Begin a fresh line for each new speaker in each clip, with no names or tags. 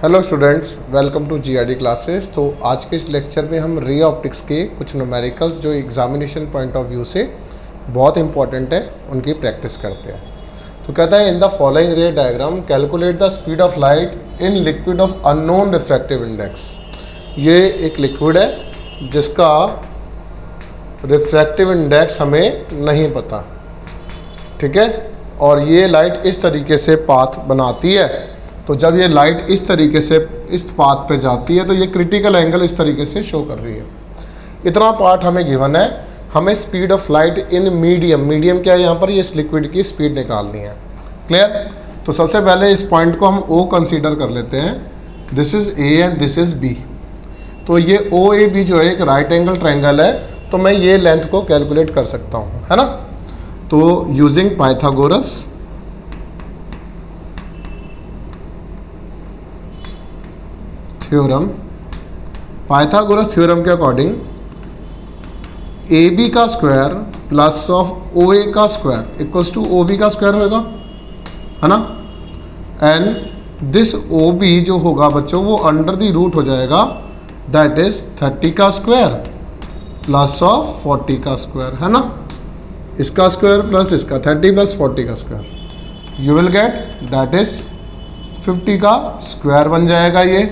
Hello students, welcome to GRD classes. तो आज के इस लेक्चर में हम रे ऑप्टिक्स के कुछ न्यूमेरिकल्स जो एग्जामिनेशन पॉइंट ऑफ व्यू से बहुत इंपॉर्टेंट है उनकी प्रैक्टिस करते हैं। तो कहता है इन द फॉलोइंग रे diagram calculate the speed of light in liquid of unknown refractive index. ये एक लिक्विड है जिसका रिफ्रैक्टिव इंडेक्स हमें नहीं पता, ठीक है। और ये लाइट इस तरीके से पाथ बनाती है। तो जब ये लाइट इस तरीके से इस पाथ पे जाती है तो ये क्रिटिकल एंगल इस तरीके से शो कर रही है। इतना पार्ट हमें गिवन है। हमें speed of light in medium क्या है यहाँ पर, ये इस लिक्विड की स्पीड निकालनी है। क्लियर। तो सबसे पहले इस पॉइंट को हम O कंसीडर कर लेते हैं। This is A and this is B। तो ये OAB जो है एक राइट एंगल ट्रायंगल है, तो मैं ये लेंथ को कैलकुलेट कर सकता हूँ, है ना। तो using Pythagoras theorem, Pythagoras theorem के अकॉर्डिंग AB का स्क्वायर प्लस ऑफ OA का स्क्वायर इक्वल्स टू OB का स्क्वायर होगा, है ना। एंड दिस OB जो होगा बच्चों वो अंडर द रूट हो जाएगा, दैट इज 30 का स्क्वायर प्लस ऑफ 40 का स्क्वायर, है ना। इसका स्क्वायर प्लस इसका 30 प्लस 40 का square, you will get that is 50 का स्क्वायर बन जाएगा ये।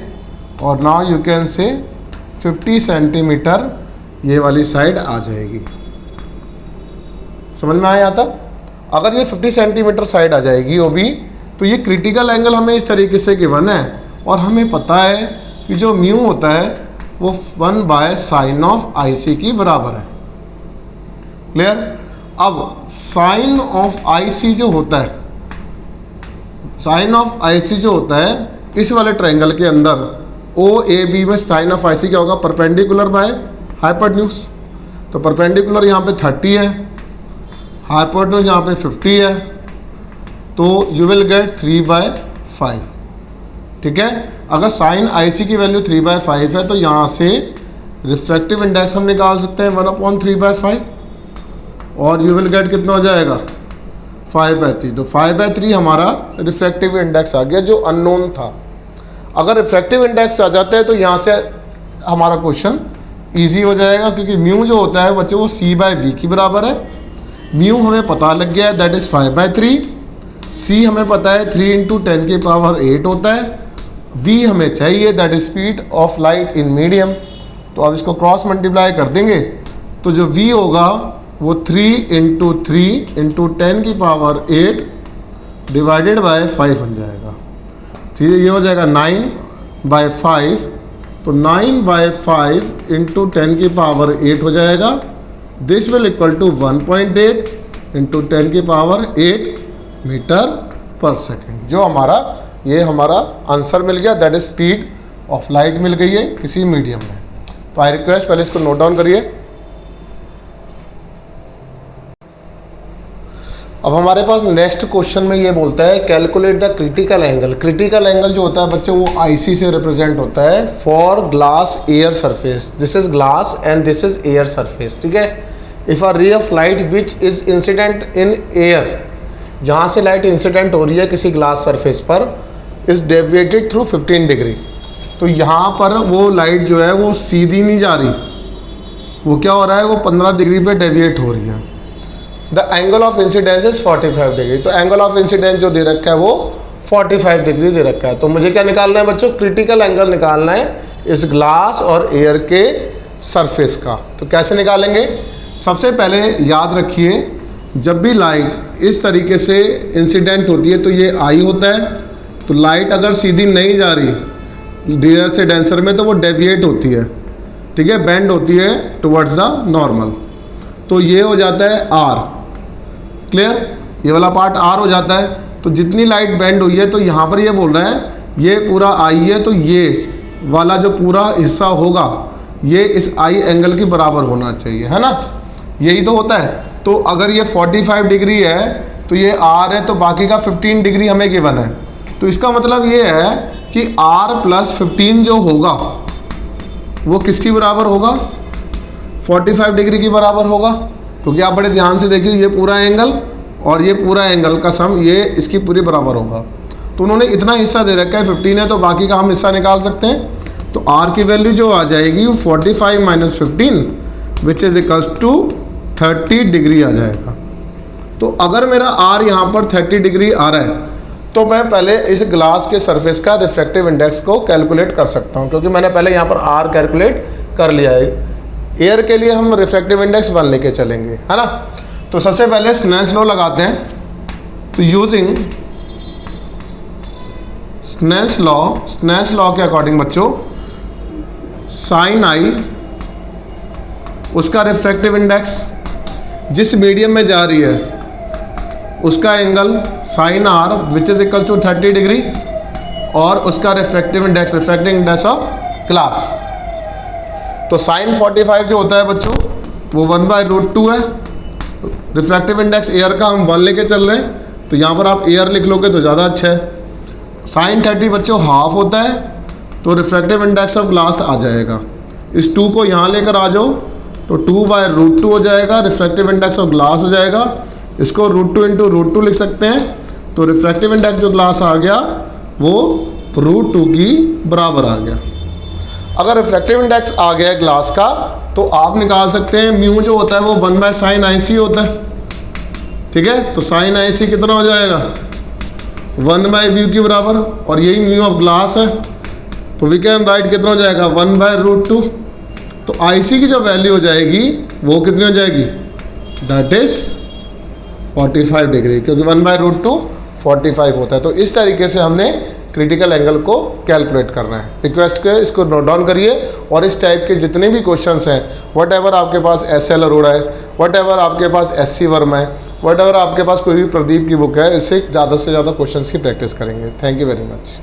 और now you can say 50 centimetre ये वाली साइड आ जाएगी। समझ में आया यहाँ तक। अगर ये 50 सेंटीमीटर साइड आ जाएगी OB, तो ये क्रिटिकल एंगल हमें इस तरीके से गिवन है। और हमें पता है कि जो म्यू होता है वो 1/sin ऑफ IC की बराबर है। क्लियर। अब साइन ऑफ IC जो होता है, साइन ऑफ IC जो होता है इस वाले ट्रायंगल के अंदर OAB में साइन ऑफ IC क्या होगा, परपेंडिकुलर बाय हाइपोटेन्यूज। तो परपेंडिकुलर यहाँ पे 30 है, हाइपोटेन्यूज यहाँ पे 50 है, तो यू विल गेट 3/5, ठीक है। अगर साइन IC की वैल्यू 3/5 है तो यहाँ से रिफ्रैक्टिव इंडेक्स हम निकाल सकते हैं 1/3/5, और यू विल गेट कितना हो जाएगा 5/3। तो 5/3 हमारा रिफ्रैक्टिव इंडेक्स आ गया जो अननोन था। अगर रिफ्रैक्टिव इंडेक्स आ जाता है तो यहाँ से हमारा क्वेश्चन इजी हो जाएगा, क्योंकि म्यू जो होता है बच्चों वो C/V की बराबर है। म्यू हमें पता लग गया है, दैट इज़ 5/3। C हमें पता है 3 × 10⁸ होता है। V हमें चाहिए, that is speed of light in medium. तो अब इसको क्रॉस मल्टीप्लाई कर देंगे तो जो V होगा वो 3 × 3 × 10⁸ डिवाइडेड बाय 5 बन जाएगा। ठीक है, ये हो जाएगा 9/5। तो 9/5 × 10⁸ हो जाएगा। This will equal to 1.8 × 10⁸ metre पर सेकेंड। जो ये हमारा आंसर मिल गया, that is speed of light मिल गई है किसी मीडियम में। तो आई रिक्वेस्ट पहले इसको नोट डाउन करिए। अब हमारे पास नेक्स्ट क्वेश्चन में ये बोलता है calculate the critical angle. Critical angle जो होता है बच्चों वो IC से रिप्रेजेंट होता है for glass air surface. This is glass and this is air surface, ठीक है। If a ray of light which is incident in air, जहाँ से लाइट इंसिडेंट हो रही है किसी ग्लास सरफेस पर, इज डेविएटेड थ्रू 15 डिग्री। तो यहाँ पर वो लाइट जो है वो सीधी नहीं जा रही, वो क्या हो रहा है, वो 15 डिग्री पे डेविएट हो रही है। The angle of incidence is 45 degree. तो एंगल ऑफ इंसिडेंस जो दे रखा है वो 45 डिग्री दे रखा है। तो मुझे क्या निकालना है बच्चों, क्रिटिकल एंगल निकालना है इस ग्लास और एयर के सरफेस का। तो कैसे निकालेंगे, सबसे पहले याद रखिए जब भी लाइट इस तरीके से इंसिडेंट होती है तो ये I होता है। तो लाइट अगर सीधी नहीं जा रही डियर से डेंसर में तो वो डेविएट होती है, ठीक है, बेंड होती है टुवर्ड्स द नॉर्मल। तो ये हो जाता है R। क्लियर। ये वाला पार्ट R हो जाता है। तो जितनी लाइट बेंड हुई है तो यहाँ पर ये बोल रहा है ये पूरा I है, तो ये वाला जो पूरा हिस्सा होगा ये इस I एंगल के बराबर होना चाहिए, है ना। यही तो होता है। तो अगर ये 45 डिग्री है तो ये R है, तो बाकी का 15 डिग्री हमें गिवन है। तो इसका मतलब ये है कि R + 15 जो होगा वो किसकी बराबर होगा, 45 डिग्री की बराबर होगा। क्योंकि आप बड़े ध्यान से देखिए ये पूरा एंगल और ये पूरा एंगल का सम ये इसकी पूरी बराबर होगा। तो उन्होंने इतना हिस्सा दे रखा है 15 है, तो बाकी का हम हिस्सा निकाल सकते हैं। तो आर की वैल्यू जो आ जाएगी वो 45 minus 15 which is equals to 30 degree आ जाएगा। तो अगर मेरा आर यहाँ पर 30 डिग्री आ रहा है तो मैं पहले इस ग्लास के सरफेस का रिफ्रैक्टिव इंडेक्स को कैलकुलेट कर सकता हूँ, क्योंकि मैंने पहले यहाँ पर आर कैलकुलेट कर लिया है। एयर के लिए हम रिफ्रैक्टिव इंडेक्स 1 लेके चलेंगे, है ना। तो सबसे पहले स्नेल्स लॉ लगाते हैं। तो यूजिंग स्नेल्स लॉ के अकॉर्डिंग बच्चों साइन आई उसका रिफ्रैक्टिव इंडेक्स जिस मीडियम में जा रही है उसका angle sine R which is equal to 30 degree और उसका रिफ्रैक्टिव इंडेक्स ऑफ ग्लास। तो साइन 45 जो होता है बच्चों वो 1/√2 है। रिफ्रैक्टिव इंडेक्स एयर का हम 1 लेके चल रहे हैं, तो यहाँ पर आप एयर लिख लोगे तो ज़्यादा अच्छा है। साइन 30 बच्चों हाफ होता है, तो रिफ्रैक्टिव इंडेक्स ऑफ ग्लास आ जाएगा। इस 2 को यहाँ लेकर आ जाओ तो 2/√2 हो जाएगा, रिफ्रैक्टिव इंडेक्स ऑफ ग्लास हो जाएगा। इसको √2 इंटू √2 लिख सकते हैं, तो रिफ्रैक्टिव इंडेक्स जो ग्लास आ गया वो √2 की बराबर आ गया। अगर रिफ्रैक्टिव इंडेक्स आ गया ग्लास का तो आप निकाल सकते हैं म्यू जो होता है वो 1/sin IC होता है, ठीक है। तो sin IC कितना हो जाएगा 1/म्यू की बराबर, और यही म्यू ऑफ ग्लास है, तो वी कैन राइट कितना हो जाएगा 1/√2। तो IC की जो वैल्यू हो जाएगी वो कितनी हो जाएगी, दैट इज 45 डिग्री, क्योंकि 1/√2 45 होता है। तो इस तरीके से हमने क्रिटिकल एंगल को कैलकुलेट करना है। रिक्वेस्ट के इसको नोट डाउन करिए, और इस टाइप के जितने भी क्वेश्चंस हैं, वट एवर आपके पास SL अरोड़ा है, वट एवर आपके पास SC वर्मा है, वट एवर आपके पास कोई भी प्रदीप की बुक है, इससे ज़्यादा से ज़्यादा क्वेश्चंस की प्रैक्टिस करेंगे। Thank you very much.